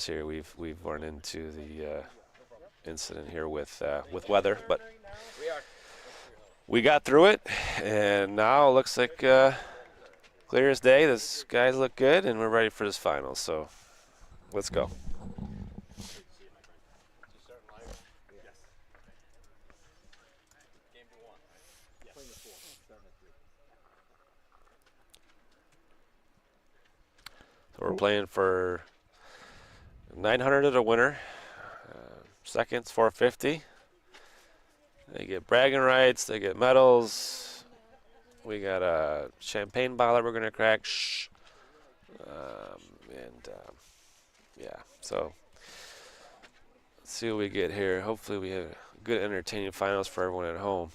here we've run into the incident here with weather, but we got through it, and now it looks like clear as day. The skies look good, and we're ready for this final. So let's go. So we're playing for 900 at a winner. Seconds 450. They get bragging rights. They get medals. We got a champagne bottle we're gonna crack. Shh. Yeah. So let's see what we get here. Hopefully we have good, entertaining finals for everyone at home.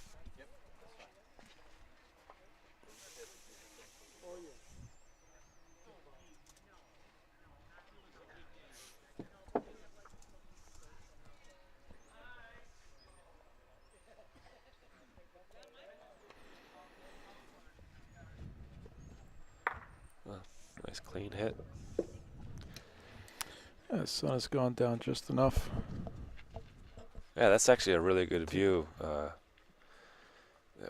Nice clean hit. Yeah, the sun has gone down just enough. Yeah, that's actually a really good view that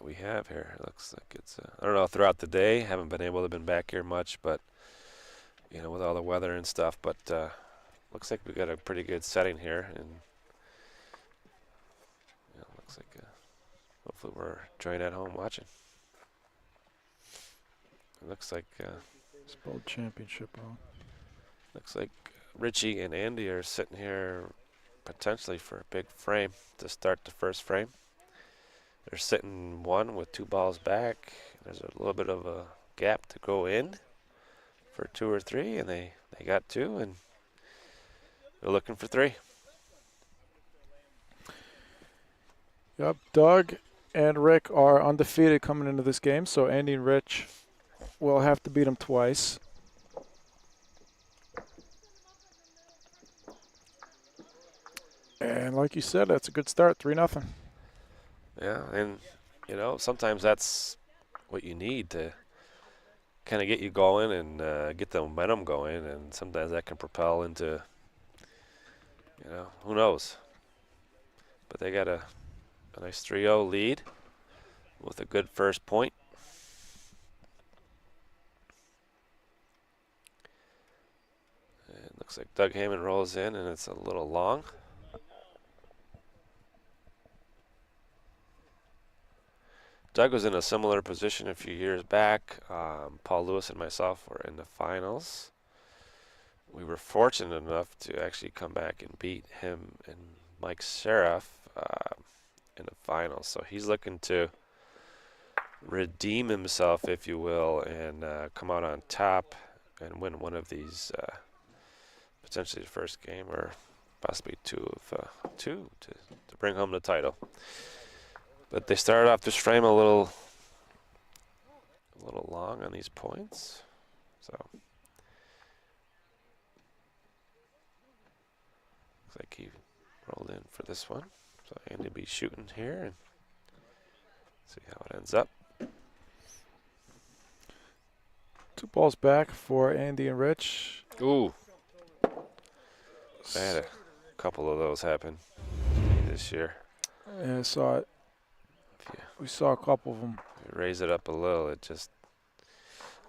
we have here. It looks like it's, I don't know, throughout the day. Haven't been able to been back here much, but, you know, with all the weather and stuff. But looks like we got a pretty good setting here. And you know, looks like hopefully we're enjoying at home watching. It looks like Spelled championship wrong. looks like Richie and Andy are sitting here potentially for a big frame to start the first frame. They're sitting one with 2 balls back. There's a little bit of a gap to go in for 2 or 3, and they got 2, and they're looking for 3. Yep, Doug and Rick are undefeated coming into this game, so Andy and Rich will have to beat them twice. And like you said, that's a good start, 3-0. Yeah, and, you know, sometimes that's what you need to kind of get you going and get the momentum going, and sometimes that can propel into, you know, who knows. But they got a nice 3-0 lead with a good first point. It looks like Doug Hammond rolls in, and it's a little long. Doug was in a similar position a few years back. Paul Lewis and myself were in the finals. We were fortunate enough to actually come back and beat him and Mike Sheriff in the finals. So he's looking to redeem himself, if you will, and come out on top and win one of these, potentially the first game or possibly two to bring home the title. But they started off this frame a little long on these points. So looks like he rolled in for this one. So Andy will be shooting here and see how it ends up. 2 balls back for Andy and Rich. Ooh. I had a couple of those happen this year. Yeah, I saw it. We saw a couple of them. Raise it up a little. It just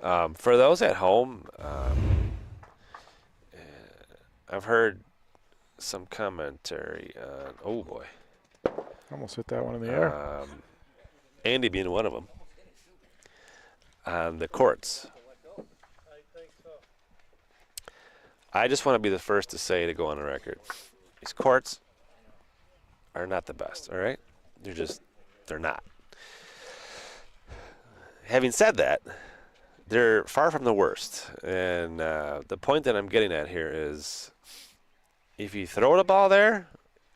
for those at home, I've heard some commentary on. Oh boy, Almost hit that one in the air. Andy being one of them on the courts. I just want to be the first to say, to go on the record, these courts are not the best. All right, they're not. Having said that, they're far from the worst. And the point that I'm getting at here is if you throw the ball there,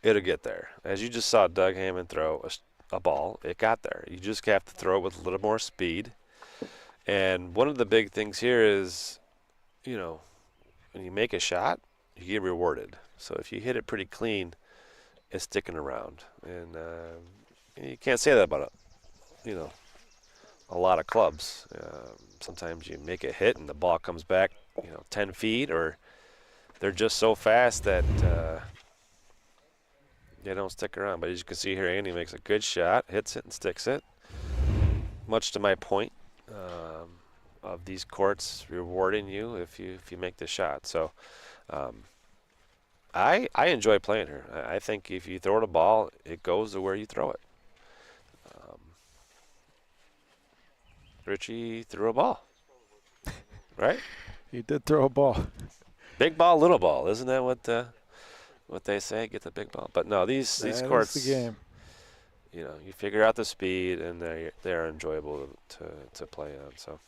it'll get there. As you just saw Doug Hammond throw a ball, it got there. You just have to throw it with a little more speed. And one of the big things here is, you know, when you make a shot, you get rewarded. So if you hit it pretty clean, it's sticking around. And you can't say that about a lot of clubs. Sometimes you make a hit and the ball comes back, 10 feet, or they're just so fast that they don't stick around. But as you can see here, Andy makes a good shot, hits it and sticks it. Much to my point of these courts rewarding you if you make the shot. So I enjoy playing her. I think if you throw the ball, it goes to where you throw it. Richie threw a ball, right? He did throw a ball. Big ball, little ball. Isn't that what they say? Get the big ball. But no, these courts. That is the game. You know, you figure out the speed, and they're enjoyable to play on. So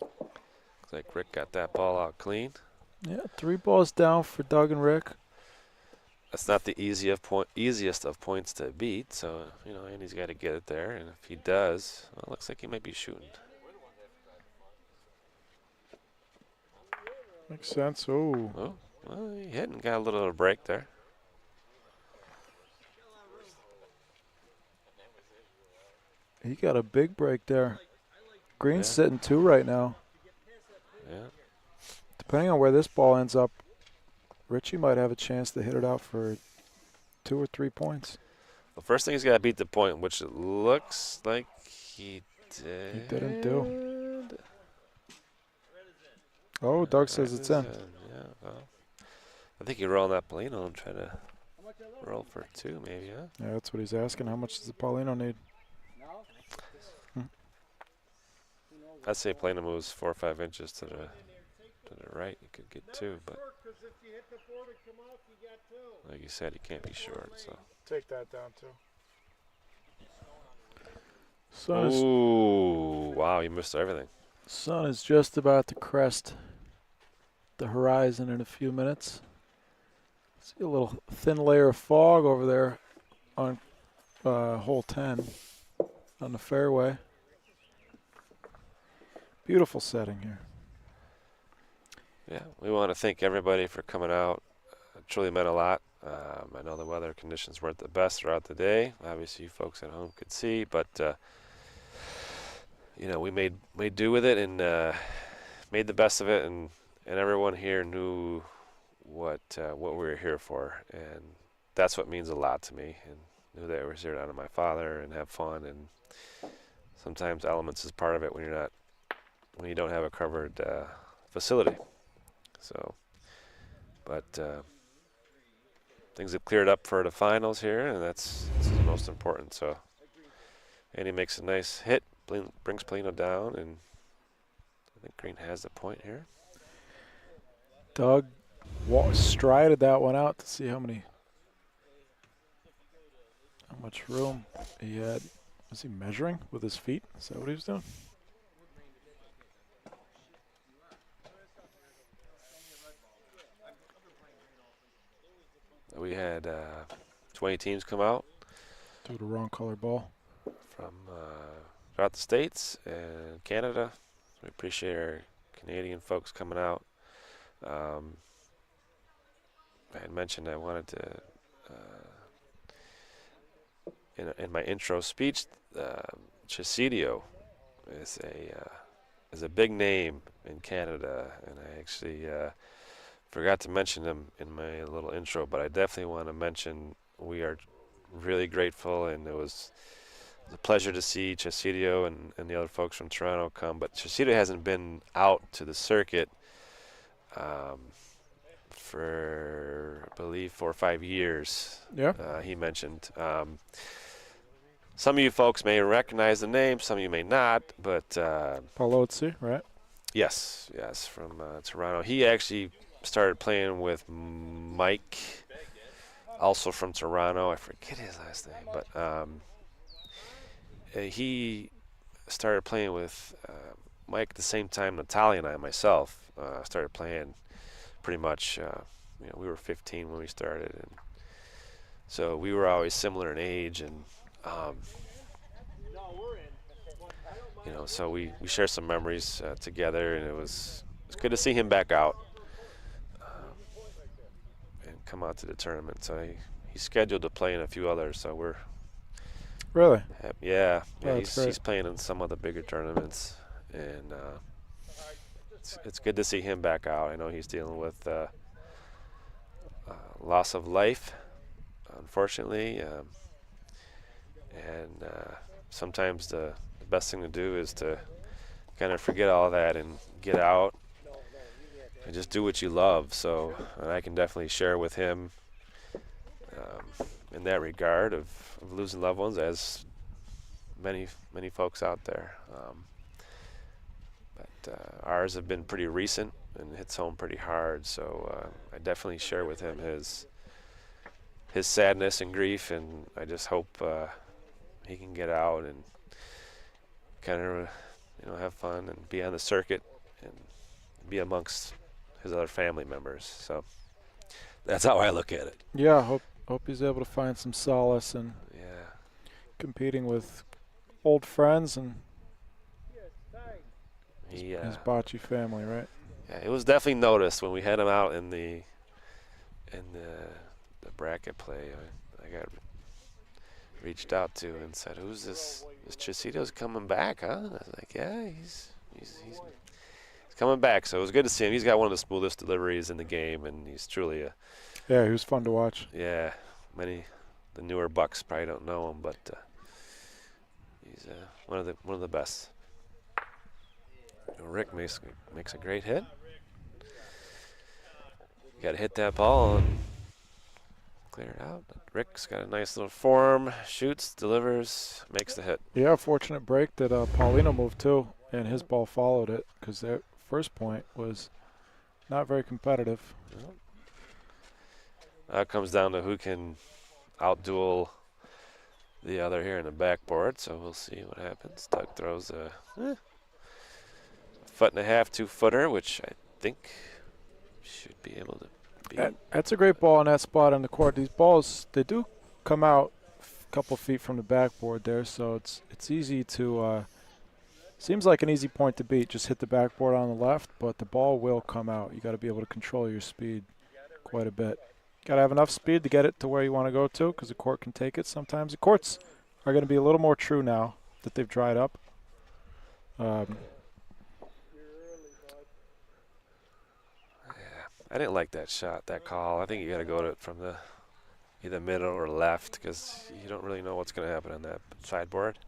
looks like Rick got that ball out clean. Yeah, 3 balls down for Doug and Rick. That's not the easiest of points to beat. So you know, Andy's got to get it there, and if he does, well, it looks like he might be shooting. Makes sense. Oh. Oh, well, he hit and got a little break there. He got a big break there. Green's Yeah. sitting 2 right now. Yeah. Depending on where this ball ends up, Richie might have a chance to hit it out for 2 or 3 points. The first thing he's got to beat the point, which it looks like he did. He didn't do. Oh, Doug says it's in. Yeah, well, I think you're rolling that Polino and try to roll for 2, maybe, huh? Yeah, that's what he's asking. How much does the Paulino need? I'd say Polino moves 4 or 5 inches to the right. You could get 2, but like you said, he can't be short. So Take that down, too. ooh, wow, you missed everything. Sun is just about to crest the horizon in a few minutes. See a little thin layer of fog over there on hole 10 on the fairway. Beautiful setting here. Yeah, we want to thank everybody for coming out. It truly meant a lot. I know the weather conditions weren't the best throughout the day. Obviously, you folks at home could see, but you know, we made do with it and made the best of it, and everyone here knew what we were here for, and that's what means a lot to me. And knew that I was here to honor my father and have fun, and sometimes elements is part of it when you don't have a covered facility. So, but things have cleared up for the finals here, and that's the most important. So, Andy makes a nice hit, brings Polino down, and I think Green has the point here. Doug strided that one out to see how much room he had. Was he measuring with his feet? Is that what he was doing? We had 20 teams come out Threw the wrong color ball. from throughout the States and Canada. We appreciate our Canadian folks coming out. I had mentioned I wanted to, in my intro speech, Chesidio is a big name in Canada, and I actually forgot to mention him in my little intro, but I definitely want to mention we are really grateful, and it was a pleasure to see Chesidio and the other folks from Toronto come. But Chesidio hasn't been out to the circuit for, I believe, 4 or 5 years. Yeah. He mentioned. Some of you folks may recognize the name, some of you may not, but Carrozzi, right? yes, from Toronto. He actually started playing with Mike, also from Toronto. I forget his last name, but he started playing with Mike at the same time Natalia and I, myself, started playing pretty much. We were 15 when we started, and so we were always similar in age, and so we share some memories together, and it was good to see him back out and come out to the tournament. So he's scheduled to play in a few others, so we're Really? yeah, Oh, that's he's great. playing in some of the bigger tournaments, and it's good to see him back out. I know he's dealing with loss of life, unfortunately, and sometimes the best thing to do is to kind of forget all that and get out and just do what you love. So I can definitely share with him in that regard of losing loved ones, as many folks out there. But ours have been pretty recent and hits home pretty hard. So I definitely share with him his sadness and grief, and I just hope he can get out and kind of have fun and be on the circuit and be amongst his other family members. So that's how I look at it. Yeah, hope he's able to find some solace in Yeah. competing with old friends and his Bocce family, right? Yeah, it was definitely noticed when we had him out in the bracket play. I got reached out to and said, "Who's this? This Chicito's coming back, huh?" And I was like, "Yeah, he's coming back." So it was good to see him. He's got one of the smoothest deliveries in the game, and he's truly a Yeah, he was fun to watch. yeah. The newer bucks probably don't know him, but he's one of the best. Rick makes a great hit. Got to hit that ball and clear it out. Rick's got a nice little form, shoots, delivers, makes the hit. Yeah, fortunate break that Paulino moved too, and his ball followed it, because their first point was not very competitive. It comes down to who can outduel the other here in the backboard, so we'll see what happens. Doug throws a 1.5-foot, 2-footer, which I think should be able to beat. That's a great ball in that spot on the court. These balls, they do come out a couple feet from the backboard there, so it's easy to seems like an easy point to beat. Just hit the backboard on the left, but the ball will come out. You got to be able to control your speed quite a bit. Got to have enough speed to get it to where you want to go to, because the court can take it sometimes. The courts are going to be a little more true now that they've dried up. I didn't like that shot, that call. I think you got to go to it from the either middle or left, because you don't really know what's going to happen on that sideboard.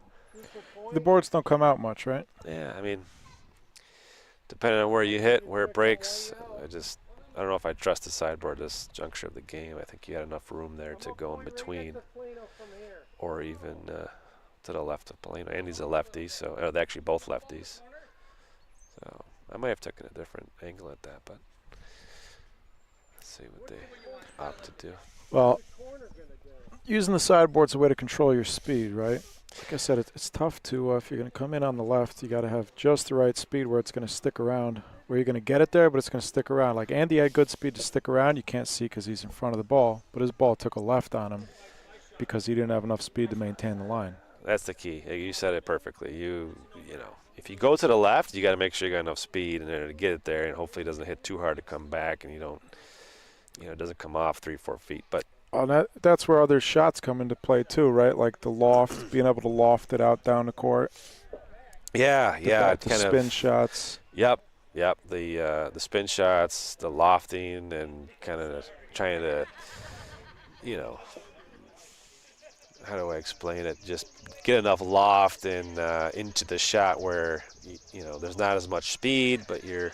The boards don't come out much, right? Yeah, I mean, depending on where you hit, where it breaks, I don't know if I trust the sideboard this juncture of the game. I think you had enough room there to go in between, or even to the left of Paulino. And he's a lefty, so they're actually both lefties. So I might have taken a different angle at that, but let's see what they opt to do. Well, using the sideboard's a way to control your speed, right? Like I said, it's tough to, if you're going to come in on the left, you got to have just the right speed where it's going to stick around, where you're going to get it there, but it's going to stick around. Like Andy had good speed to stick around. You can't see because he's in front of the ball, but his ball took a left on him because he didn't have enough speed to maintain the line. That's the key. You said it perfectly. You know, if you go to the left, you got to make sure you got enough speed in there to get it there, and hopefully it doesn't hit too hard to come back, and it doesn't come off 3-4 feet. But that's where other shots come into play too, right? Like the loft, being able to loft it out down the court. Yeah. The spin shots. Yep. The spin shots, the lofting, and kind of trying to, how do I explain it? Just get enough loft and into the shot where there's not as much speed, but you're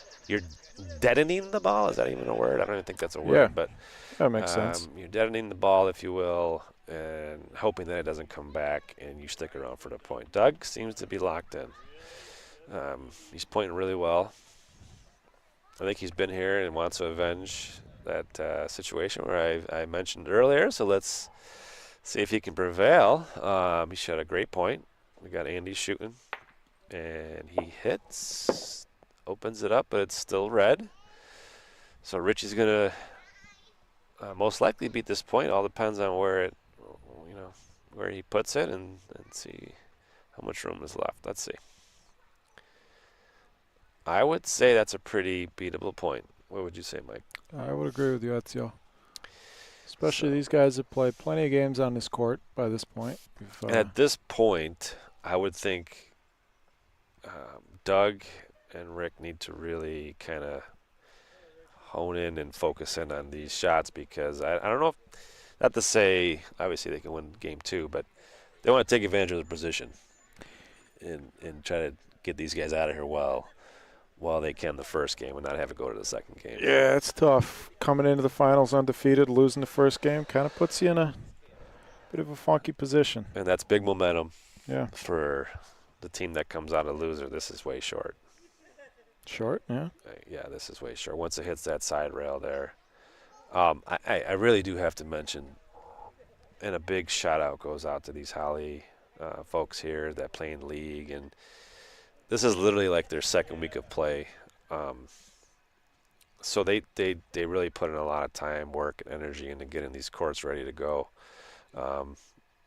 deadening the ball. Is that even a word? I don't even think that's a word. Yeah, but that makes sense. You're deadening the ball, if you will, and hoping that it doesn't come back and you stick around for the point. Doug seems to be locked in. He's pointing really well. I think he's been here and wants to avenge that situation where I mentioned earlier. So let's see if he can prevail. He shot a great point. We got Andy shooting, and he hits, opens it up, but it's still red. So Richie's gonna most likely beat this point. All depends on where where he puts it, and see how much room is left. Let's see. I would say that's a pretty beatable point. What would you say, Mike? I would agree with you, Ezio. Especially these guys have played plenty of games on this court by this point. At this point, I would think Doug and Rick need to really kind of hone in and focus in on these shots, because I don't know if, not to say obviously they can win game 2, but they want to take advantage of their position and try to get these guys out of here while they can the first game and not have it go to the second game. Yeah, it's tough. Coming into the finals undefeated, losing the first game kind of puts you in a bit of a funky position. And that's big momentum. Yeah. For the team that comes out a loser. This is way short. Short, yeah. Yeah, this is way short. Once it hits that side rail there. I really do have to mention, and a big shout out goes out to these Holley folks here that play in league, and this is literally like their second week of play. So they really put in a lot of time, work, and energy into getting these courts ready to go. A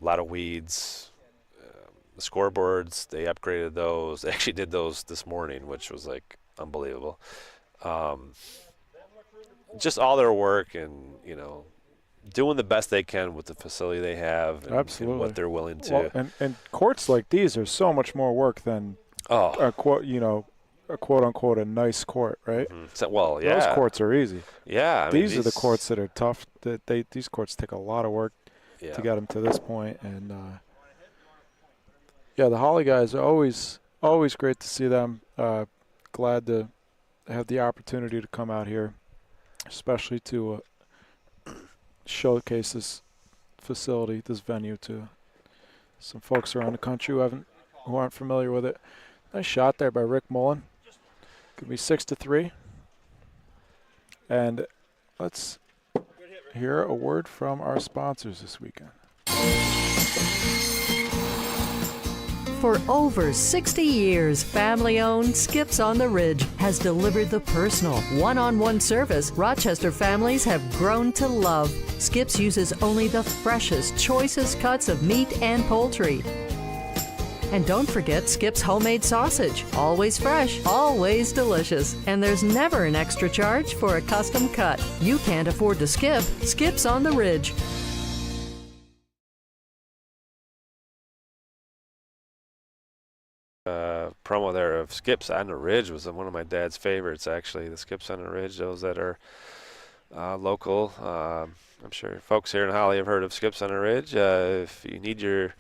lot of weeds. The scoreboards, they upgraded those. They actually did those this morning, which was like unbelievable. Just all their work and, doing the best they can with the facility they have and what they're willing to. Well, and courts like these are so much more work than a quote unquote a nice court, right? Mm-hmm. So, yeah. Those courts are easy. Yeah. These are the courts that are tough. These courts take a lot of work to get them to this point, and yeah, the Holley guys are always great to see them. Glad to have the opportunity to come out here, especially to showcase this facility, this venue, to some folks around the country who aren't familiar with it. Nice shot there by Rick Mullen. Could be 6-3. And let's hear a word from our sponsors this weekend. For over 60 years, family-owned Skips on the Ridge has delivered the personal, one-on-one service Rochester families have grown to love. Skips uses only the freshest, choicest cuts of meat and poultry. And don't forget Skip's homemade sausage. Always fresh, always delicious. And there's never an extra charge for a custom cut. You can't afford to skip. Skips on the Ridge. Promo there of Skips on the Ridge was one of my dad's favorites, actually. The Skips on the Ridge, those that are local. I'm sure folks here in Holley have heard of Skips on the Ridge. If you need your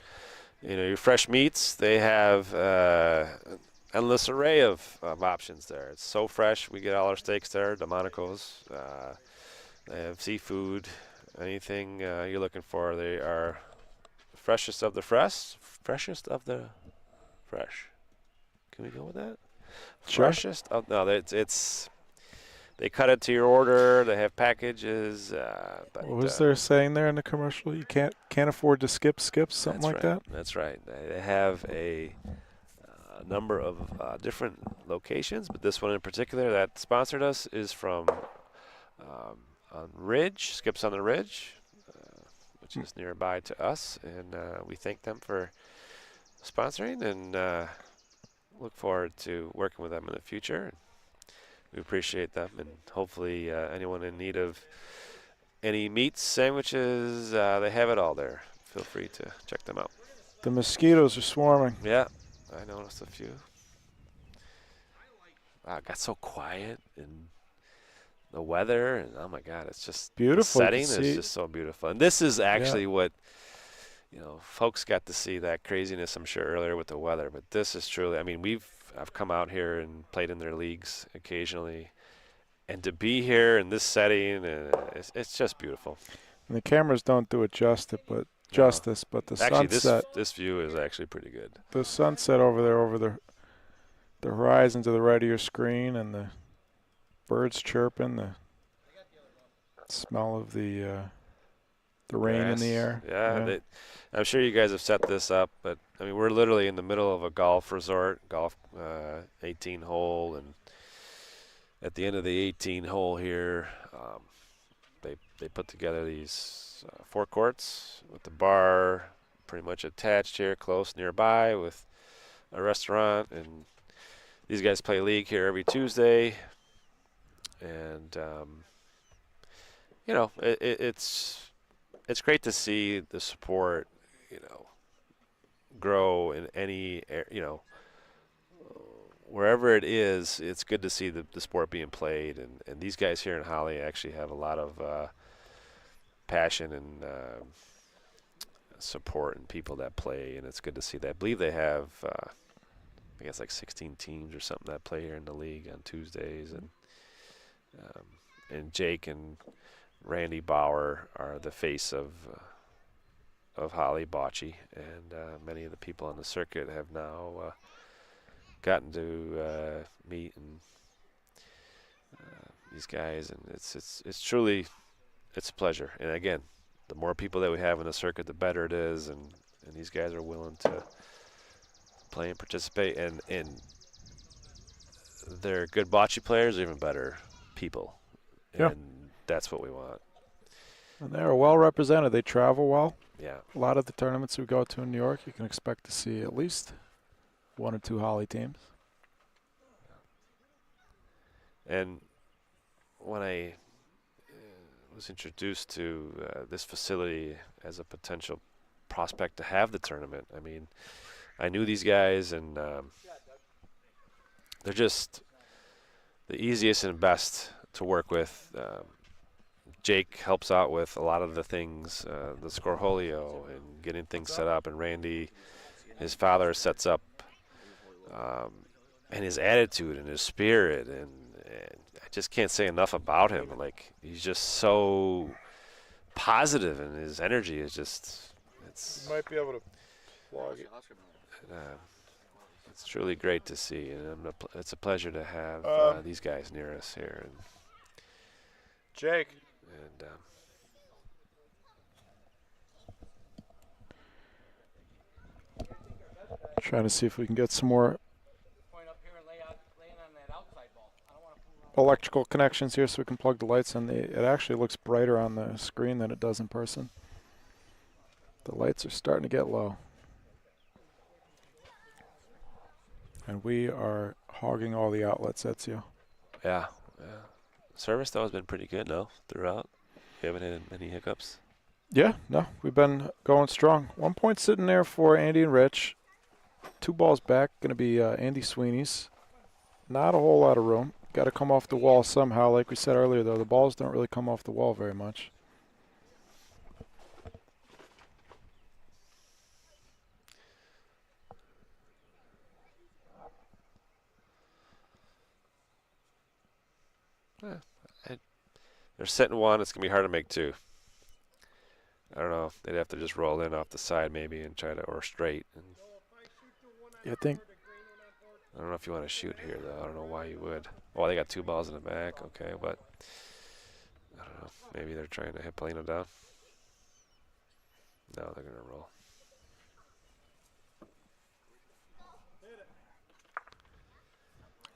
fresh meats, they have an endless array of options there. It's so fresh. We get all our steaks there, Delmonico's. They have seafood, anything you're looking for. They are freshest of the fresh. Freshest of the fresh. Can we go with that? Sure. Freshest? Oh, no, it's they cut it to your order. They have packages. But, what was there saying there in the commercial? You can't afford to skip, something like that? That's right. They have a number of different locations, but this one in particular that sponsored us is from on Ridge, Skips on the Ridge, which is nearby to us, and we thank them for sponsoring and look forward to working with them in the future. We appreciate them, and hopefully anyone in need of any meats, sandwiches, they have it all there. Feel free to check them out. The mosquitoes are swarming. Yeah, I noticed a few. Wow, it got so quiet, and the weather, and oh my God, it's just beautiful. The setting is just so beautiful. And this is actually what, folks got to see that craziness, I'm sure, earlier with the weather, but this is truly, I mean, I've come out here and played in their leagues occasionally, and to be here in this setting, it's just beautiful. And the cameras don't do it justice, but the actually, sunset. This view is actually pretty good. The sunset over there, over the horizon to the right of your screen, and the birds chirping, the smell of the rain in the air. Yeah. I'm sure you guys have set this up, but I mean, we're literally in the middle of a golf resort, 18 hole, and at the end of the 18 hole here, they put together these 4 courts with the bar pretty much attached here, close nearby, with a restaurant, and these guys play league here every Tuesday, and it's great to see the support, grow in any, wherever it is, it's good to see the sport being played. And these guys here in Holley actually have a lot of passion and support and people that play, and it's good to see that. I believe they have, I guess, like 16 teams or something that play here in the league on Tuesdays, and Jake and Randy Bauer are the face of Holley Bocce, and many of the people on the circuit have now gotten to meet and these guys, and it's truly it's a pleasure. And again, the more people that we have in the circuit, the better it is, and these guys are willing to play and participate, and they're good bocce players, or even better people, Yeah. and that's what we want. And they're well represented. They travel well. Yeah. A lot of the tournaments we go to in New York, you can expect to see at least 1 or 2 Holley teams. And when I was introduced to this facility as a potential prospect to have the tournament, I mean, I knew these guys, and they're just the easiest and best to work with. Jake helps out with a lot of the things, the scorholio and getting things set up, and Randy, his father, sets up, and his attitude and his spirit, and I just can't say enough about him. Like, he's just so positive, and his energy is just, You might be able to plug it. it's truly great to see, and it's a pleasure to have these guys near us here. And Jake. Trying to see if we can get some more electrical connections here so we can plug the lights in. It actually looks brighter on the screen than it does in person. The lights are starting to get low. And we are hogging all the outlets, Ezio. Yeah. Service, though, has been pretty good, no, throughout. We haven't had any hiccups. Yeah, no, we've been going strong. 1 point sitting there for Andy and Rich. 2 balls back, going to be Andy Sweeney's. Not a whole lot of room. Got to come off the wall somehow. Like we said earlier, though, the balls don't really come off the wall very much. They're sitting 1. It's going to be hard to make 2. I don't know. They'd have to just roll in off the side maybe and try to, or straight. And I think. I don't know if you want to shoot here, though. I don't know why you would. Oh, they got 2 balls in the back. Okay, but I don't know. Maybe they're trying to hit Polino down. No, they're going to roll.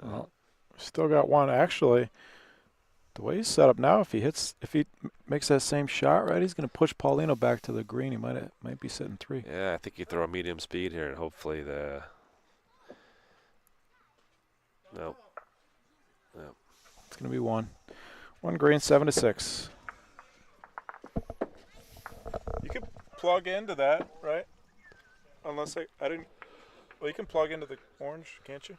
Well, still got 1. Actually, the way he's set up now, if he makes that same shot, right, he's going to push Paulino back to the green. He might be sitting 3. Yeah, I think you throw a medium speed here, and hopefully Nope. It's going to be 1. 1 green, 7-6. You could plug into that, right? Unless I didn't. Well, you can plug into the orange, can't you?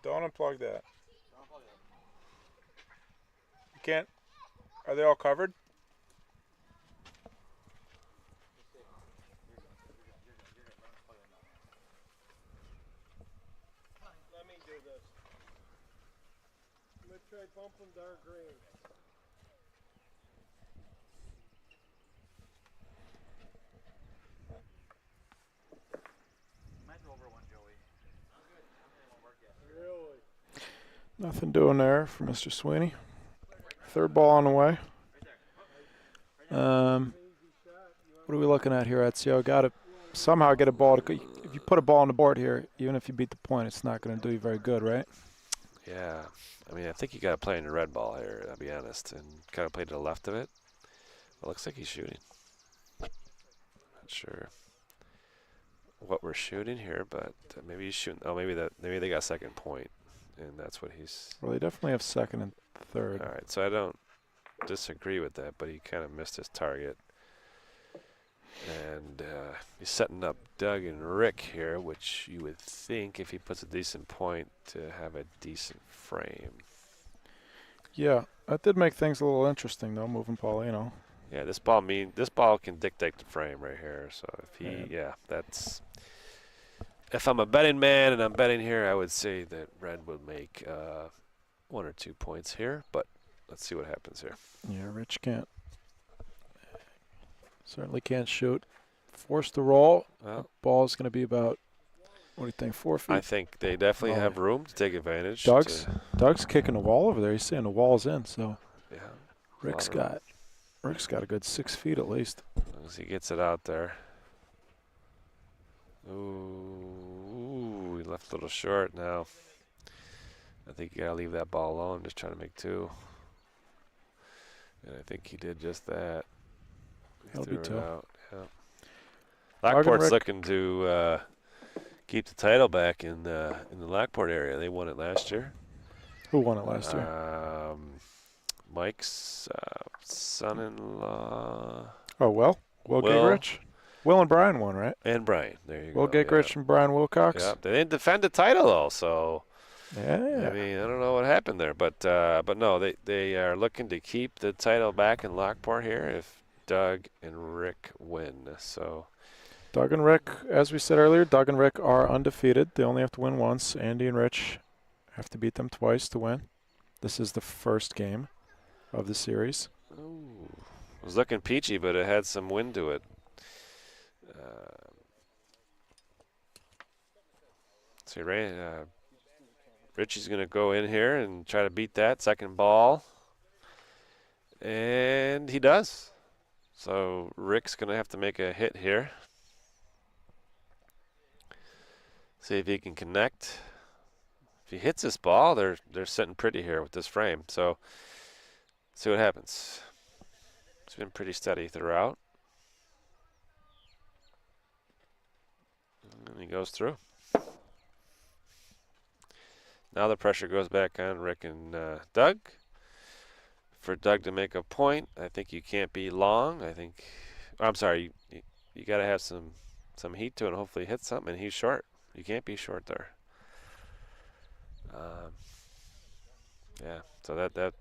Don't unplug that. You can't. Are they all covered? Let me do this. I'm going to try bumping dark green. Nothing doing there for Mr. Sweeney. 3rd ball on the way. What are we looking at here, Ezio? Got to somehow get a ball. If you put a ball on the board here, even if you beat the point, it's not going to do you very good, right? Yeah. I mean, I think you got to play in the red ball here, I'll be honest, and kind of play to the left of it. It looks like he's shooting. Not sure what we're shooting here, but maybe he's shooting. Oh, maybe they got 2nd point. and that's what he's. Well, they definitely have second and third. All right, so I don't disagree with that, but he kind of missed his target. And he's setting up Doug and Rick here, which you would think, if he puts a decent point, to have a decent frame. Yeah, that did make things a little interesting, though, moving Paulino. Yeah, this ball can dictate the frame right here. So if he, Yeah. that's. If I'm a betting man and I'm betting here, I would say that Red would make 1 or 2 points here, but let's see what happens here. Yeah, Rich can't. Certainly can't shoot. Forced to roll. Well, Ball's going to be about, what do you think, 4 feet? I think they definitely Oh, have room to take advantage. Doug's kicking the wall over there. He's saying the wall's in, so Yeah. Rick's got a good 6 feet at least. As long as he gets it out there. Ooh, he left a little short now. I think you gotta leave that ball alone. Just trying to make 2. And I think he did just that. He That'll threw be it 2. out. Yeah. Lockport's Rick. looking to keep the title back in the Lockport area. They won it last year. Who won it last year? Mike's son-in-law. Oh, Will Will. Gingrich? Will and Brian won, right? And Brian. There you Will go. Gingrich and Brian Wilcox? Yeah. They didn't defend the title, though, so Yeah. I mean, I don't know what happened there. But no, they are looking to keep the title back in Lockport here if Doug and Rick win. So Doug and Rick, as we said earlier, Doug and Rick are undefeated. They only have to win once. Andy and Rich have to beat them twice to win. This is the first game of the series. ooh, it was looking peachy, but it had some wind to it. So Richie's going to go in here and try to beat that second ball. And he does. So Rick's going to have to make a hit here. See if he can connect. If he hits this ball, they're sitting pretty here with this frame. So see what happens. It's been pretty steady throughout. And he goes through. Now the pressure goes back on Rick and Doug. For Doug to make a point, I think you can't be long. I'm sorry, you got to have some heat to it and hopefully hit something, and he's short. You can't be short there. Yeah, so that if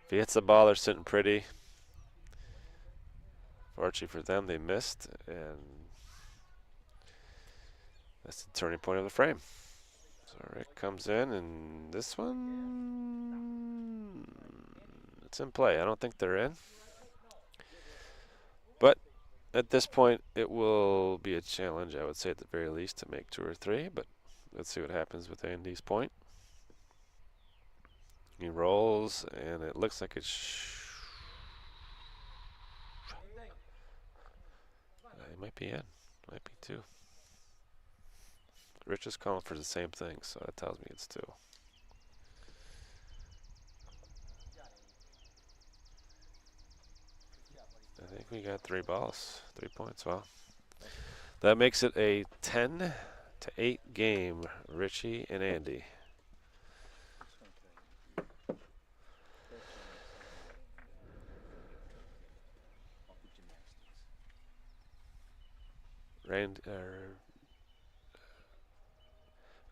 he hits the ball, they're sitting pretty. Fortunately for them, they missed, and that's the turning point of the frame. So Rick comes in, and this one, it's in play. I don't think they're in. But at this point, it will be a challenge, I would say, at the very least, to make 2 or 3. But let's see what happens with Andy's point. He rolls, and it looks like it's... It might be in. Might be 2. Rich is calling for the same thing, so that tells me it's 2. I think we got 3 balls, 3 points. Well, that makes it a 10-8 game, Richie and Andy.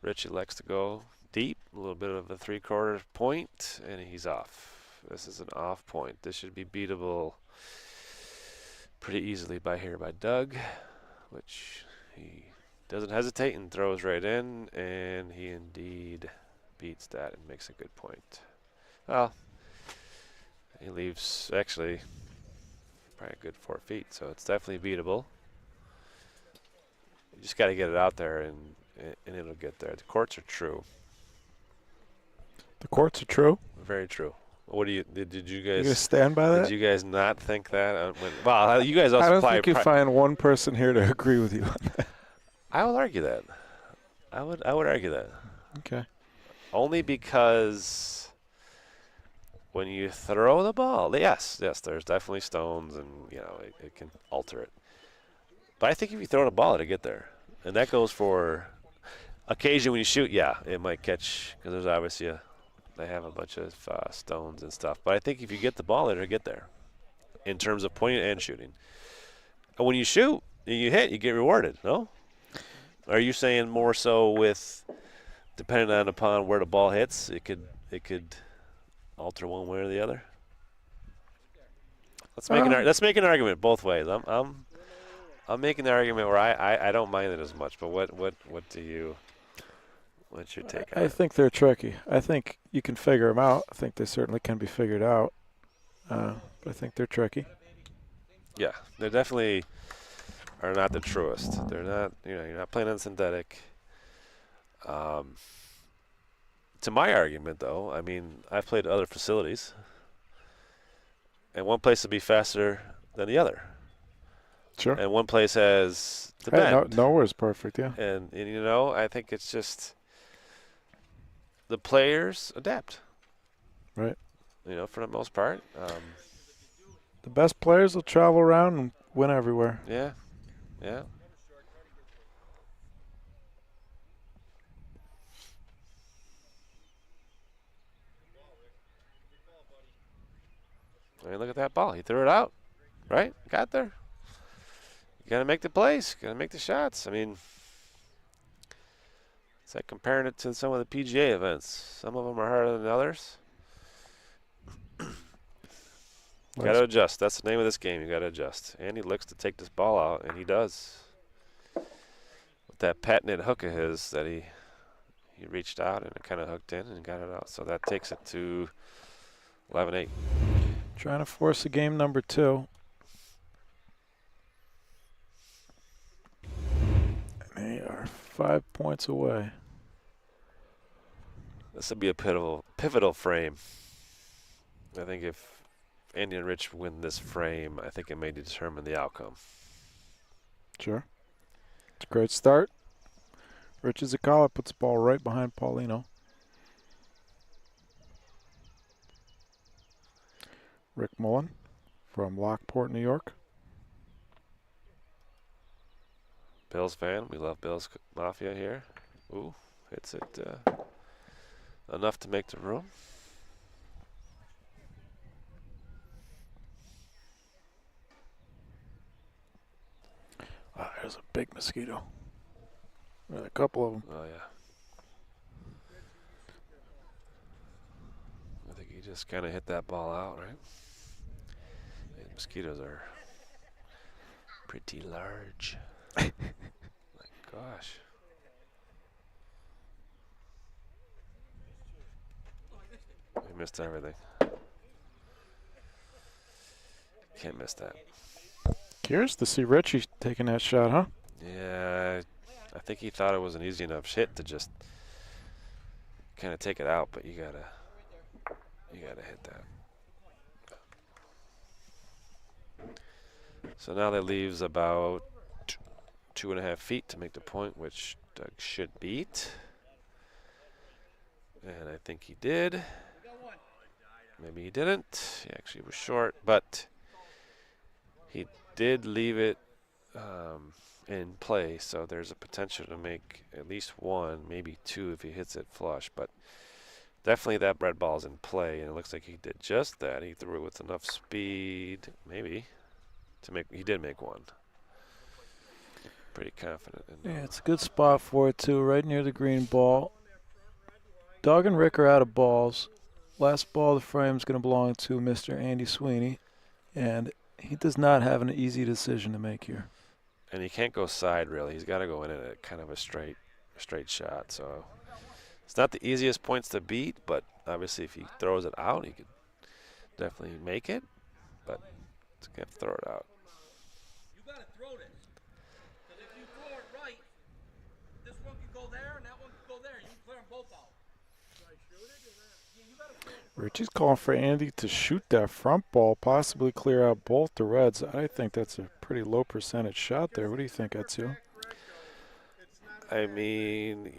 Rich elects to go deep, a little bit of a 3/4 point, and he's off. This is an off point. This should be beatable pretty easily by Doug, which he doesn't hesitate and throws right in, and he indeed beats that and makes a good point. Well, he leaves actually probably a good 4 feet, so it's definitely beatable. You just got to get it out there, and it'll get there. The courts are true. The courts are true. Very true. What do you did you You gonna guys stand by that? did you guys not think that? Well, you guys also I don't probably think you find one person here to agree with you on that. I will argue that. I would argue that. Okay. Only because when you throw the ball, yes, there's definitely stones, and it can alter it. But I think if you throw the ball, it'll get there, and that goes for. Occasionally when you shoot, yeah, it might catch because there's obviously they have a bunch of stones and stuff. But I think if you get the ball, it'll get there in terms of pointing and shooting. And when you shoot, you hit, you get rewarded. No? Are you saying more so with depending on upon where the ball hits, it could alter one way or the other? Let's make an argument both ways. I'm making the argument where I don't mind it as much. But what's your take on I it? think they're tricky. I think you can figure them out. I think they certainly can be figured out. But I think they're tricky. Yeah, they definitely are not the truest. They're not. You're not playing on synthetic. To my argument, though, I mean, I've played at other facilities, and one place will be faster than the other. Sure. And one place has the Hey, bend. nowhere's perfect, yeah. And I think it's just the players adapt. Right. For the most part. The best players will travel around and win everywhere. Yeah. Yeah. I mean, look at that ball. He threw it out, right? Got there. You got to make the plays. Got to make the shots. I mean, it's like comparing it to some of the PGA events. Some of them are harder than others. You got to adjust. That's the name of this game. You got to adjust. And he looks to take this ball out, and he does. With that patented hook of his that he reached out and it kind of hooked in and got it out. So that takes it to 11-8. Trying to force a game number 2. And they are 5 points away. This would be a pivotal frame. I think if Andy and Rich win this frame, I think it may determine the outcome. Sure. It's a great start. Rich Zakala puts the ball right behind Paulino. Rick Mullen from Lockport, New York. Bills fan. We love Bills Mafia here. Ooh, hits it enough to make the room. There's a big mosquito. There's a couple of them. Oh, yeah. I think he just kind of hit that ball out, right? The mosquitoes are pretty large. My gosh. We missed everything. Can't miss that. Curious to see Richie taking that shot, huh? Yeah, I think he thought it was an easy enough hit to just kind of take it out, but you gotta hit that. So now that leaves about 2.5 feet to make the point, which Doug should beat. And I think he did. Maybe he didn't. He actually was short, but he did leave it in play, so there's a potential to make at least 1, maybe 2 if he hits it flush. But definitely that red ball's in play, and it looks like he did just that. He threw it with enough speed, maybe, to make. He did make 1. Pretty confident. Yeah, it's a good spot for it, too, right near the green ball. Doug and Rick are out of balls. Last ball of the frame is going to belong to Mr. Andy Sweeney, and he does not have an easy decision to make here. And he can't go side, really. He's got to go in at a kind of a straight shot. So it's not the easiest points to beat, but obviously if he throws it out, he could definitely make it. But he's going to throw it out. You got to throw this. Because if you throw it right, this one can go there and that one can go there. You can clear them both out. Should I shoot it or not? Yeah, you got to throw it. Richie's calling for Andy to shoot that front ball, possibly clear out both the reds. I think that's a pretty low percentage shot there. What do you think, Ezio? I mean,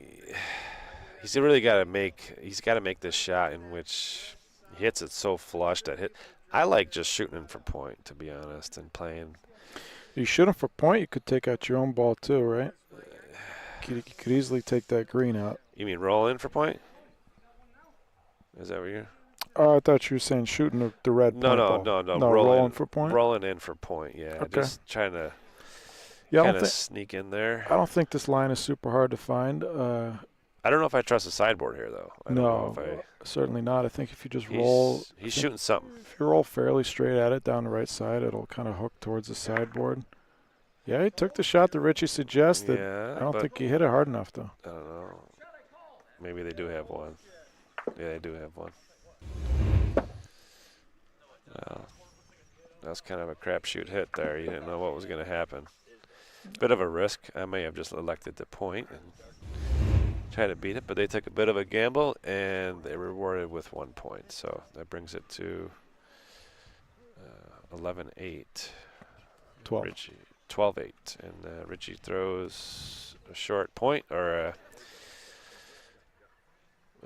he's really got to make. He's got to make this shot in which he hits it so flush that hit. I like just shooting him for point, to be honest, and playing. You shoot him for point, you could take out your own ball too, right? could easily take that green out. You mean roll in for point? Is that what you're? Oh, I thought you were saying shooting the red No, point no, ball. no, no. No, rolling for point? Rolling in for point, yeah. Okay. Just trying to Yeah, kind of sneak in there. I don't think this line is super hard to find. I don't know if I trust the sideboard here, though. I don't know if I. Certainly not. I think if you just roll. He's shooting something. If you roll fairly straight at it down the right side, it'll kind of hook towards the sideboard. Yeah, he took the shot that Richie suggested. Yeah, I don't think he hit it hard enough, though. I don't know. Maybe they do have one. Yeah, they do have one. Well, that was kind of a crapshoot hit there. You didn't know what was going to happen. Bit of a risk. I may have just elected to point and try to beat it, but they took a bit of a gamble, and they rewarded with 1 point. So that brings it to 11-8. 12. Richie, 12-8. And Richie throws a short point, or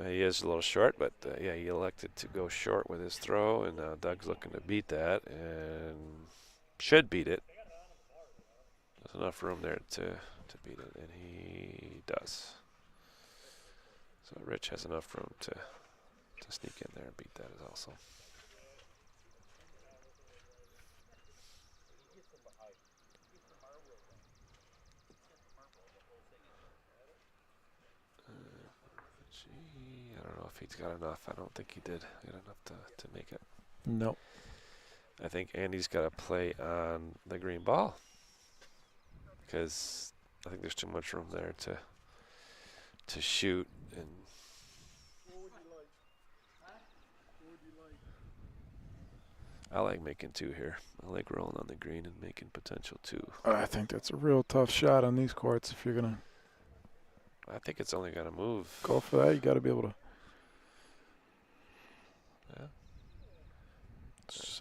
he is a little short, but yeah, he elected to go short with his throw, and now Doug's looking to beat that, and should beat it. There's enough room there to beat it, and he does. So Rich has enough room to sneak in there and beat that as also. I don't know if he's got enough. I don't think he did get enough to make it. No. I think Andy's got to play on the green ball, because I think there's too much room there to shoot. And What would you like? What would you like? I like making two here. I like rolling on the green and making potential two. I think that's a real tough shot on these courts. If you're going to I think it's only going to move. go for that, you got to be able to. Yeah.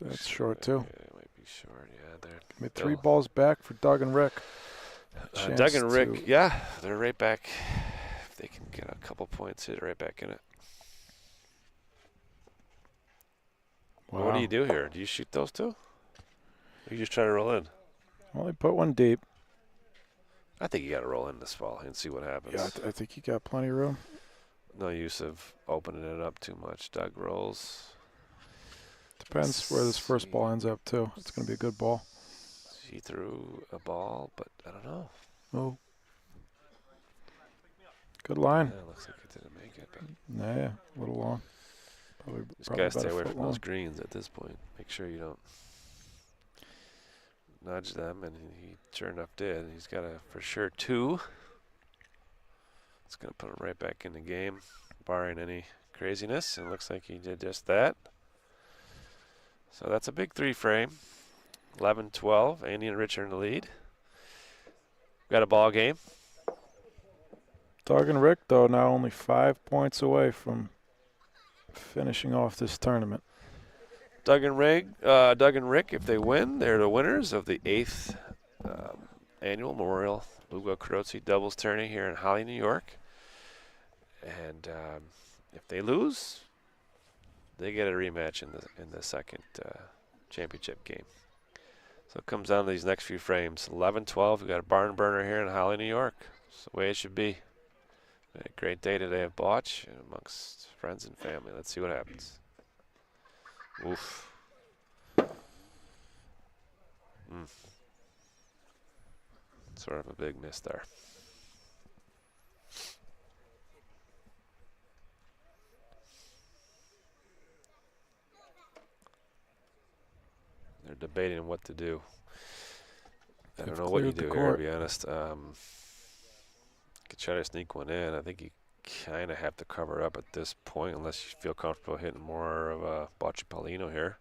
That's short, too. Yeah, it might be short. Yeah, they're Give me 3 balls back for Doug and Rick. Doug and Chance Rick, to- yeah, they're right back. If they can get a couple points, hit right back in it. Wow. What do you do here? Do you shoot those two? Or you just try to roll in? Only put one deep. I think you got to roll in this ball and see what happens. Yeah, I think you got plenty of room. No use of opening it up too much. Doug rolls. Depends where this first ball ends up, too. It's going to be a good ball. He threw a ball, but I don't know. Oh. Good line. Yeah, looks like it didn't make it. But Nah, a little long. Probably just got to about stay a away foot from long. those greens at this point. Make sure you don't nudge them, and he sure enough did. He's got a for sure 2. It's going to put him right back in the game, barring any craziness, and it looks like he did just that. So that's a big 3-frame. 11-12. Andy and Rich are in the lead. Got a ball game. Doug and Rick, though, now only 5 points away from finishing off this tournament. Doug and Rick, if they win, they're the winners of the 8th annual Memorial Lugo Carrozzi Doubles Tourney here in Holley, New York. And if they lose, they get a rematch in the second championship game. So it comes down to these next few frames. 11-12. We got a barn burner here in Holley, New York. It's the way it should be. We had a great day today at Bocce and amongst friends and family. Let's see what happens. Oof. Sort of a big miss there. They're debating what to do. I don't They've know what you cleared do the here, to court. be honest. Could try to sneak one in. I think you kind of have to cover up at this point unless you feel comfortable hitting more of a Bocce Paulino here,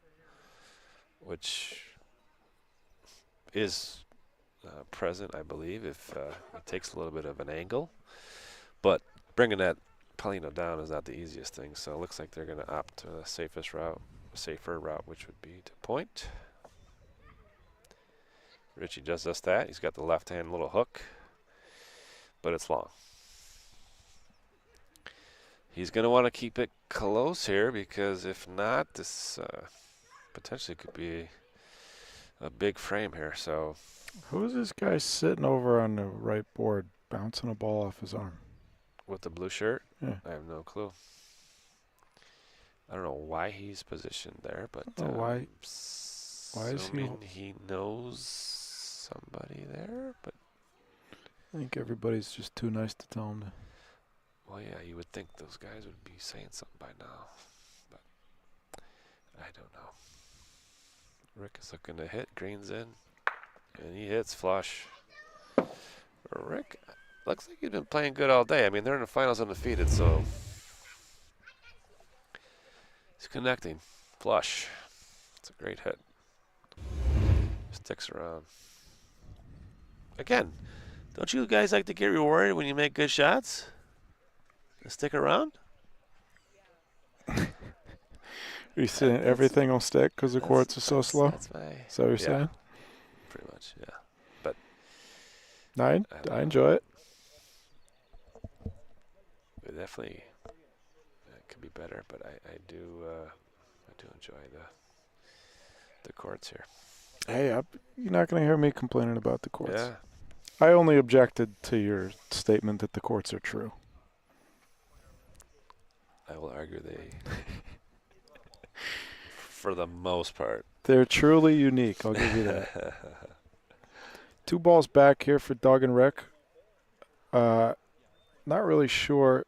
which is present, I believe, if it takes a little bit of an angle. But bringing that Paulino down is not the easiest thing, so it looks like they're going to opt to the safer route, which would be to point. Richie does just that. He's got the left-hand little hook, but it's long. He's going to want to keep it close here because if not, this potentially could be a big frame here. So Who's this guy sitting over on the right board? bouncing a ball off his arm. With the blue shirt? Yeah. I have no clue. I don't know why he's positioned there, but Oh, why is assuming he knows somebody there, but I think everybody's just too nice to tell him to. well, yeah, you would think those guys would be saying something by now, but I don't know. Rick is looking to hit. Green's in, and he hits flush. Rick looks like he's been playing good all day. I mean, they're in the finals undefeated, so he's connecting. Flush. It's a great hit. Sticks around. Again, don't you guys like to get rewarded when you make good shots? Stick around? You saying everything will stick because the courts are so slow? That's my. Is that what you're saying? Pretty much, yeah. I enjoy it. It definitely could be better, but I do enjoy the courts here. Hey, you're not going to hear me complaining about the courts. Yeah. I only objected to your statement that the courts are true. I will argue for the most part. They're truly unique. I'll give you that. 2 balls back here for Doug and Rick. Not really sure.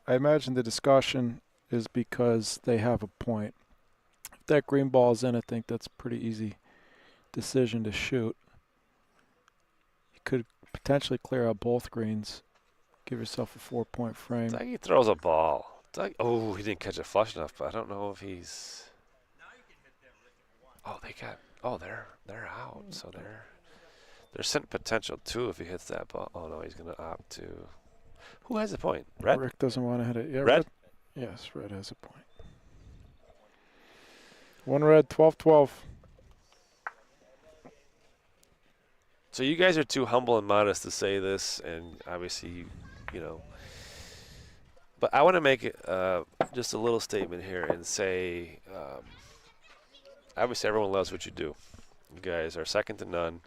I imagine the discussion is because they have a point. If that green ball is in, I think that's a pretty easy decision to shoot. You could potentially clear out both greens. Give yourself a 4-point frame. Dougie throws a ball. Oh, he didn't catch it flush enough, but I don't know if he's. Oh, they're out, so there's some potential too if he hits that ball. Oh no, he's gonna opt to. Who has the point? Red. Rick doesn't want to hit it. Yeah, Red? Yes, Red has a point. 1 red, 12-12. So you guys are too humble and modest to say this, and obviously, you know. But I want to make just a little statement here and say, obviously everyone loves what you do. You guys are second to none,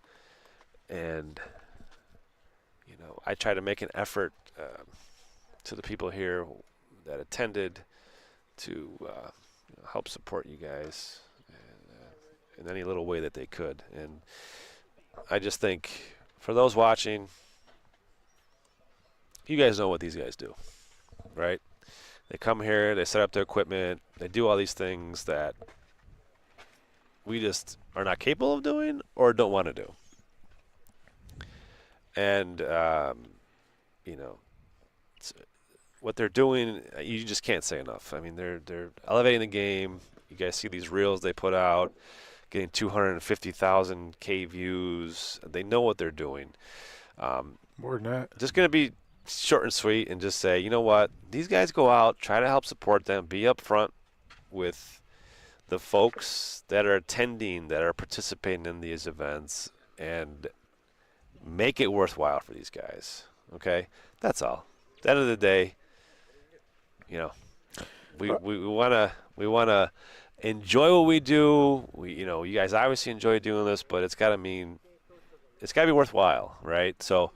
and you know I try to make an effort to the people here that attended to help support you guys in any little way that they could. And I just think for those watching, you guys know what these guys do, right? They come here, they set up their equipment, they do all these things that we just are not capable of doing or don't want to do. And, you know, what they're doing, you just can't say enough. I mean, they're elevating the game. You guys see these reels they put out, getting 250,000 K views. They know what they're doing. More than that. Just going to be short and sweet and just say, you know what, these guys go out, try to help support them, be up front with the folks that are attending, that are participating in these events, and make it worthwhile for these guys. Okay? That's all. At the end of the day, you know, we wanna enjoy what we do. You know, you guys obviously enjoy doing this, but it's gotta be worthwhile, right? So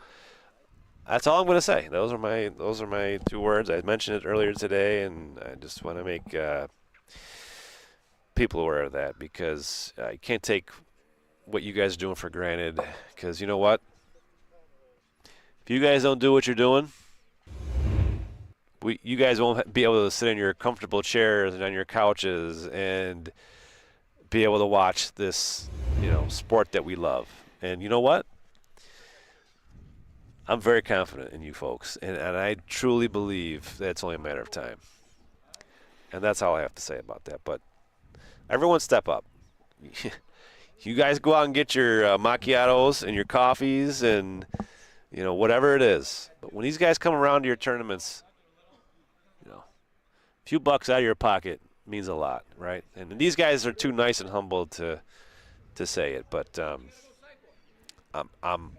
that's all I'm gonna say. Those are my 2 words. I mentioned it earlier today, and I just want to make people aware of that, because you can't take what you guys are doing for granted. Because you know what? If you guys don't do what you're doing, you guys won't be able to sit in your comfortable chairs and on your couches and be able to watch this, you know, sport that we love. And you know what? I'm very confident in you folks, and I truly believe that it's only a matter of time. And that's all I have to say about that. But everyone step up. You guys go out and get your macchiatos and your coffees and, you know, whatever it is. But when these guys come around to your tournaments, you know, a few bucks out of your pocket means a lot, right? And these guys are too nice and humble to say it. But I'm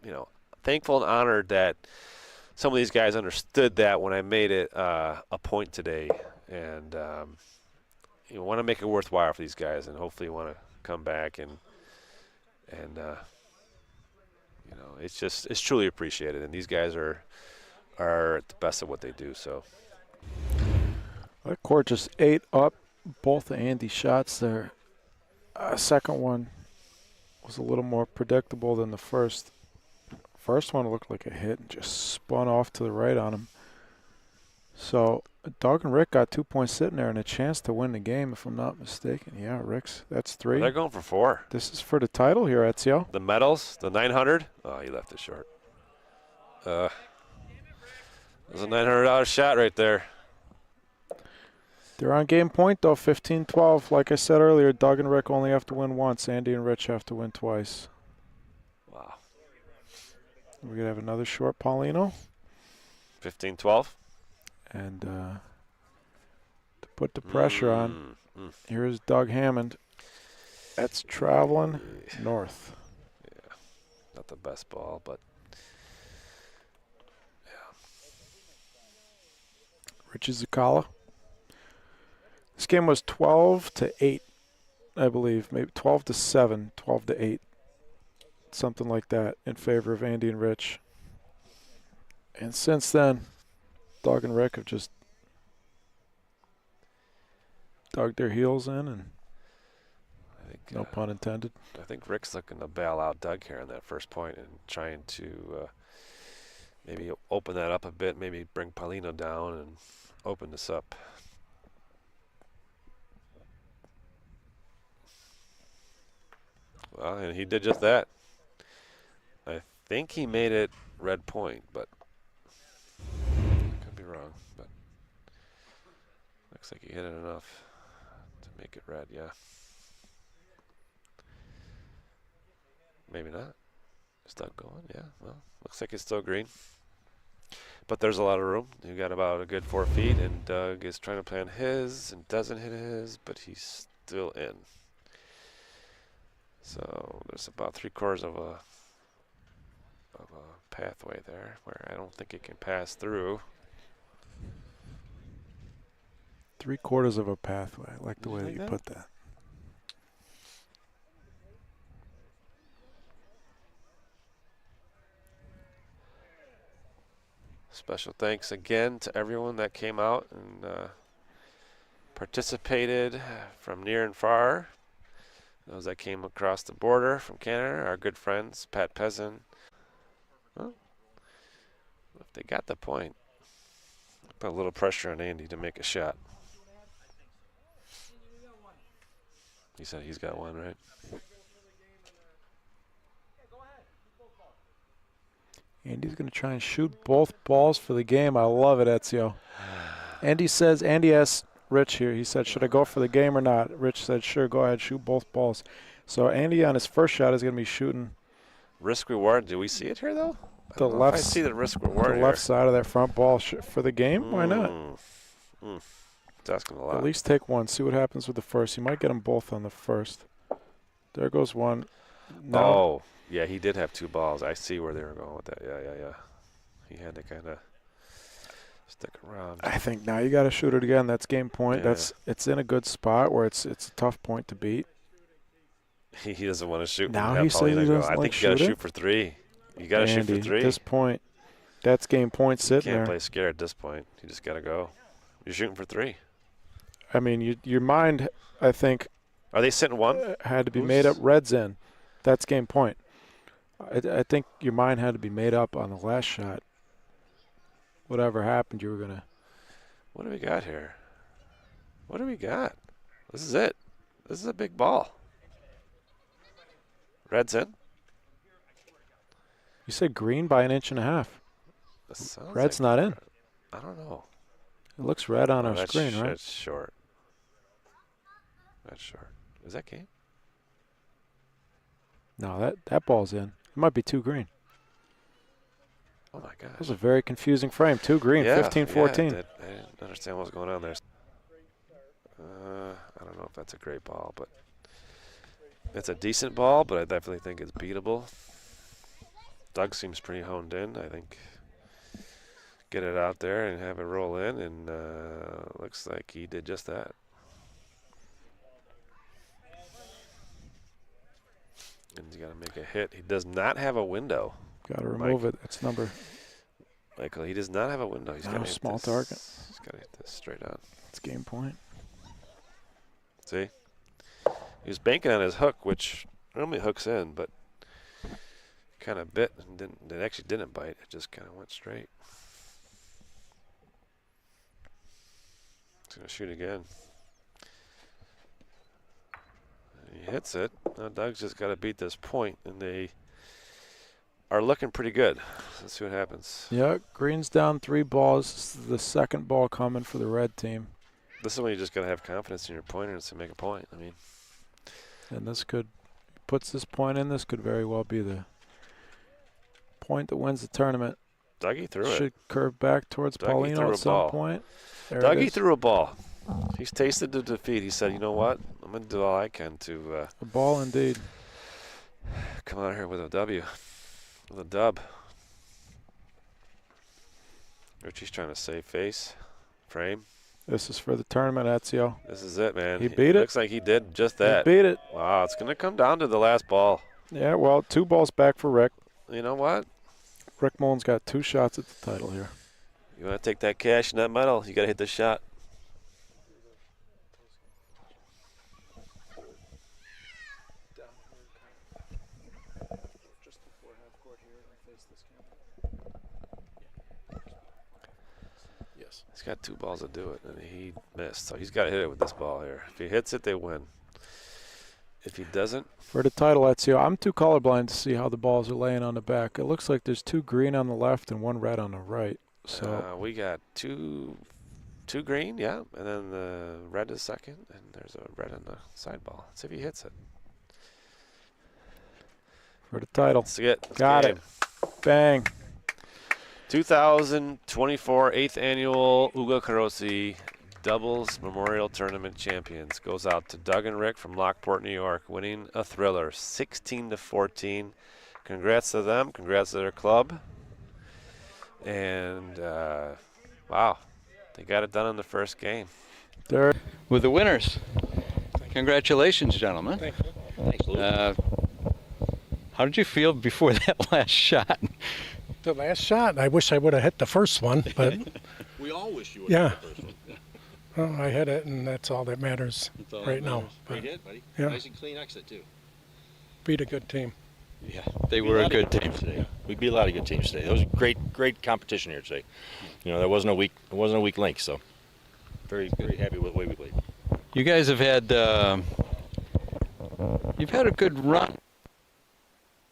you know, thankful and honored that some of these guys understood that when I made it a point today, and you want to make it worthwhile for these guys, and hopefully want to come back and you know, it's truly appreciated, and these guys are at the best of what they do. So That court just ate up both of Andy's shots there. Second one was a little more predictable than the first. First one looked like a hit and just spun off to the right on him. So Doug and Rick got 2 points sitting there and a chance to win the game, if I'm not mistaken. Yeah, Rick's, that's 3. they're going for 4. This is for the title here, Ezio. The medals, the 900. Oh, he left it short. There's a $900 shot right there. They're on game point, though, 15-12. Like I said earlier, Doug and Rick only have to win once. Andy and Rich have to win twice. Wow. We're going to have another short Paulino. 15-12. And to put the pressure on, here's Doug Hammond. That's traveling north. Yeah, not the best ball, but Richie Zakala. This game was 12-8, I believe. Maybe 12-7, 12-8. Something like that in favor of Andy and Rich. And since then, Doug and Rick have just dug their heels in, and I think, no pun intended. I think Rick's looking to bail out Doug here on that first point and trying to maybe open that up a bit, maybe bring Paulino down and open this up. Well, and he did just that. I think he made it red point, but could be wrong. But looks like he hit it enough to make it red, yeah. Maybe not. Is Doug going? Yeah, well, looks like it's still green. But there's a lot of room. You got about a good 4 feet, and Doug is trying to play on his and doesn't hit his, but he's still in. So there's about 3/4 of a pathway there where I don't think it can pass through. 3/4 of a pathway. I like the way that you that? put that. Special thanks again to everyone that came out and participated from near and far. Those that came across the border from Canada, our good friends, Pat Peasant. Well, if they got the point, put a little pressure on Andy to make a shot. He said he's got one, right? Andy's going to try and shoot both balls for the game. I love it, Ezio. Andy asked Rich here, he said, should I go for the game or not? Rich said, sure, go ahead, shoot both balls. So Andy on his first shot is going to be shooting Risk reward. Do we see it here though? I the don't know if left. I see the risk reward the here. left side of that front ball for the game. Why not? It's asking a lot. At least take one. See what happens with the first. You might get them both on the first. There goes one. Now, Oh, yeah, he did have 2 balls. I see where they were going with that. Yeah. He had to kind of stick around. I think now you got to shoot it again. That's game point. Yeah. It's in a good spot where it's a tough point to beat. He doesn't want to shoot. Now Yeah, he says Paulino he go. doesn't I like think you got to shooting? shoot for 3. You got to shoot Andy, for 3. At this point, that's game point You sitting can't there. play scared at this point. You just got to go. You're shooting for 3. I mean, your mind, I think, Are they sitting 1? had to be Who's- made up. Reds in. That's game point. I think your mind had to be made up on the last shot. Whatever happened, you were going to. What do we got here? What do we got? This is it. This is a big ball. Red's in. You said green by 1.5 inches. This sounds Red's like- not in. I don't know. It looks red on our that's screen, right? That's short. That's short. Is that game? No, that ball's in. It might be 2 green. Oh my gosh. That was a very confusing frame. 2 green, 15-14. I didn't understand what was going on there. I don't know if that's a great ball, but it's a decent ball, but I definitely think it's beatable. Doug seems pretty honed in. I think get it out there and have it roll in, and looks like he did just that. And he's got to make a hit. He does not have a window. Got to remove it. It's number. Michael, he does not have a window. He's got Small target. He's got to hit this straight on. It's game point. See? He was banking on his hook, which normally hooks in, but kind of bit and didn't. It actually didn't bite. It just kind of went straight. He's going to shoot again. And he hits it. Now Doug's just got to beat this point, and they are looking pretty good. Let's see what happens. Yeah, green's down 3 balls. This is the second ball coming for the red team. This is when you just got to have confidence in your pointers to make a point. I mean, and this puts this point in. This could very well be the point that wins the tournament. Dougie threw it. Should curve back towards Paulino at some point. There Dougie threw a ball. He's tasted the defeat. He said, you know what? I'm going to do all I can to a ball indeed. Come out here with a W. With a dub. Richie's trying to save face. Frame. This is for the tournament, Ezio. This is it, man. He beat it. Looks like he did just that. He beat it. Wow, it's going to come down to the last ball. Yeah, well, 2 balls back for Rick. You know what? Rick Mullen's got 2 shots at the title here. You want to take that cash and that medal, you got to hit this shot. Yes. He's got 2 balls to do it, and he missed. So he's got to hit it with this ball here. If he hits it, they win. If he doesn't. For the title, Ezio, I'm too colorblind to see how the balls are laying on the back. It looks like there's 2 green on the left and 1 red on the right. So we got two green, yeah, and then the red is second, and there's a red on the side ball. Let's see if he hits it. For the title. Let's see it. Got it. Bang. 2024 8th Annual Ugo Carrozzi Doubles Memorial Tournament Champions goes out to Doug and Rick from Lockport, New York, winning a thriller, 16-14. Congrats to them. Congrats to their club. And, wow, they got it done in the first game. There. With the winners. Congratulations, gentlemen. Thank you. Thanks, Lou. How did you feel before that last shot? The last shot, I wish I would have hit the first one, but We all wish you would Yeah. have the first one. well, I hit it, and that's all that matters That's all right that now. matters. Great But hit, buddy. Yeah. Nice and clean exit, too. beat a good team. Yeah, they were a good team today. We beat a lot of good teams today. It was great competition here today. You know, there wasn't a weak link, so very happy with the way we played. You guys have had you've had a good run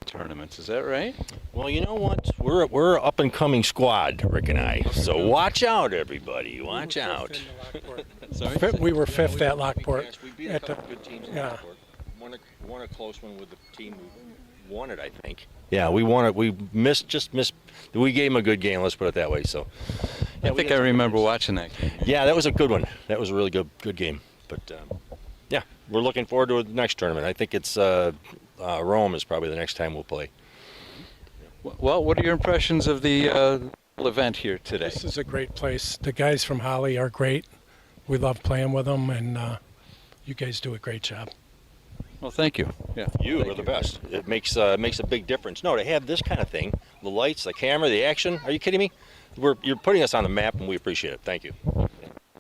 tournaments, is that right? Well, you know what? We're a up and coming squad, Rick and I. So watch out, everybody. Watch out. We were 5th at Lockport. Yes, we beat a At couple the- good teams in yeah. Lockport. Won a close one with the team who won it, I think. Yeah, we won it. We missed. We gave them a good game. Let's put it that way. So. I think I remember watching that game. Yeah, that was a good one. That was a really good game. But yeah, we're looking forward to the next tournament. I think it's Rome is probably the next time we'll play. Well, what are your impressions of the event here today? This is a great place. The guys from Holley are great. We love playing with them, and you guys do a great job. Well, thank you. Yeah, You thank are the best. It makes a big difference. No, to have this kind of thing, the lights, the camera, the action. Are you kidding me? You're putting us on the map, and we appreciate it. Thank you.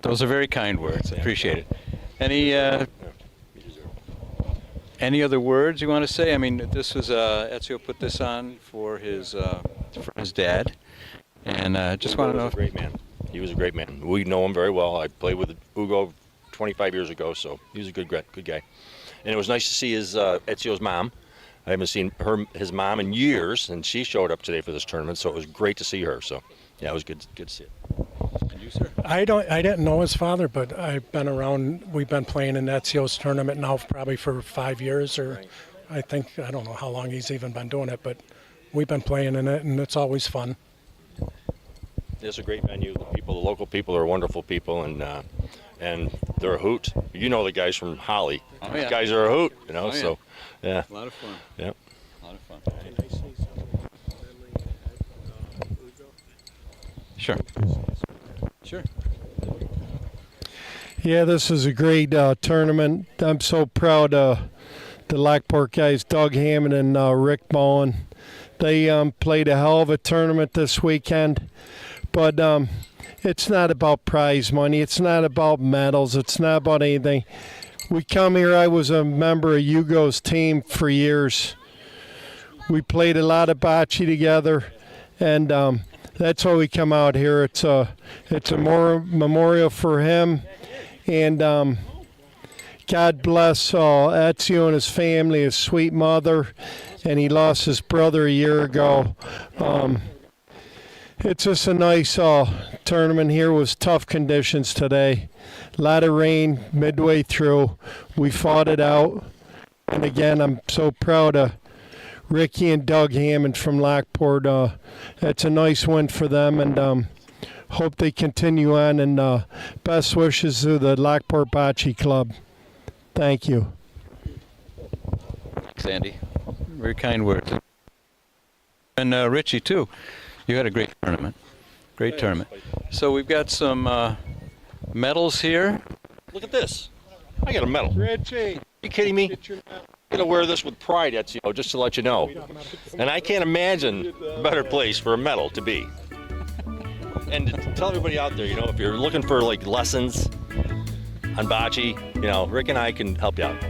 Those are very kind words. I appreciate it. Any You deserve it. any other words you want to say? I mean, this was Ezio put this on for his dad, and just want to Ugo know. was a great man. He was a great man. We know him very well. I played with Ugo 25 years ago, so he was a good guy. And it was nice to see Ezio's mom. I haven't seen his mom in years, and she showed up today for this tournament, so it was great to see her. So, yeah, it was good to see it. And you, sir? I didn't know his father, but I've been around. We've been playing in Ezio's tournament now probably for 5 years, or Right. I don't know how long he's even been doing it, but we've been playing in it, and it's always fun. It's a great venue. The local people are wonderful people, and they're a hoot. You know the guys from Holley. Oh, These yeah. guys are a hoot, you know. Oh, yeah. So, yeah. A lot of fun. Yep. A lot of fun. Sure. Sure. Yeah, this is a great tournament. I'm so proud of the Lockport guys, Doug Hammond and Rick Mullen. They played a hell of a tournament this weekend, but it's not about prize money. It's not about medals. It's not about anything. We come here. I was a member of Hugo's team for years. We played a lot of bocce together, and that's why we come out here. It's a memorial for him, and God bless Ezio and his family, his sweet mother, and he lost his brother a year ago. It's just a nice tournament here. It was tough conditions today. A lot of rain midway through. We fought it out. And again, I'm so proud of Ricky and Doug Hammond from Lockport. It's a nice win for them, and hope they continue on. And best wishes to the Lockport Bocce Club. Thank you. Thanks, Andy. Very kind words. And Richie, too. You had a great tournament. Great tournament. So we've got some medals here. Look at this. I got a medal. Richie. Are you kidding me? I'm going to wear this with pride, Ezio, just to let you know. And I can't imagine a better place for a medal to be. And to tell everybody out there, if you're looking for like lessons on bocce, Rick and I can help you out.